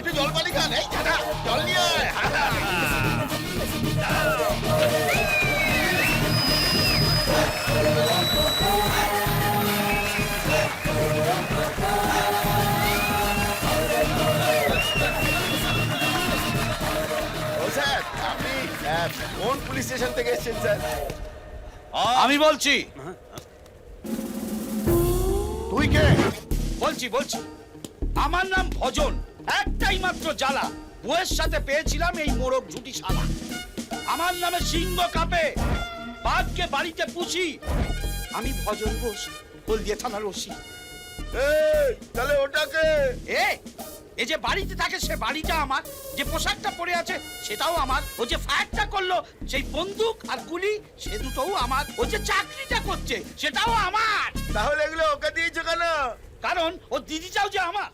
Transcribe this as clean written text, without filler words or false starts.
একটু জল পানি খান। এই দাদা জল নিয়ে আয়। ও স্যার, আপনি কোন পুলিশ স্টেশন থেকে এসেছেন স্যার? আমি বলছি তুই কে? বলছি আমার নাম ভজন। একটাই মাত্র জ্বালা, বউয়ের সাথে পেয়েছিলাম এই মোরগ ঝুটি শালা। আমার নামে সিংহ কাঁপে, বাঘকে বাড়িতে পুষি। আমি ভজন বোস, হলদিয়া থানার ওসি। তাহলে ওটাকে এই যে বাড়িতে থাকে সে বাড়িটা আমার, যে পোশাকটা পরে আছে সেটাও আমার, ও যে ফায়ারটা করলো সেই বন্দুক আর গুলি সে দুটোও আমার, ও যে চাকরিটা করছে সেটাও আমার। তাহলে এগুলো ওকে দিয়েছো কেন? কারণ ও দিদিটাও যে আমার।